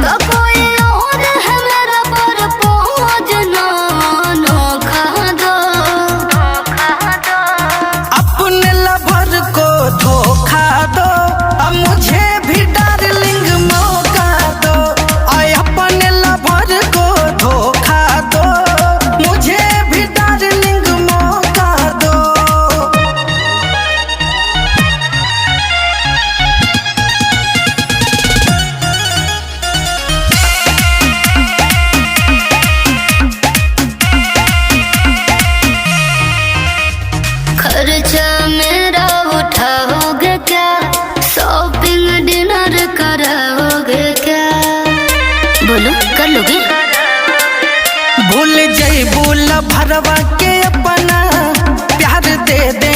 तो कोई और है मेरा पर पहुँच नोखा दो। अपने लवर को धोखा दो, अब मुझे भी डार्लिंग मौका दो। और अपने लवर को धोखा दो, मुझे भी डार्लिंग मौका दो। खर्चा मेरा उठाओगे क्या, शॉपिंग डिनर कराओगे क्या, बोलो कर लोगे। भूल जइबू लभरवा के अपना, प्यार दे दे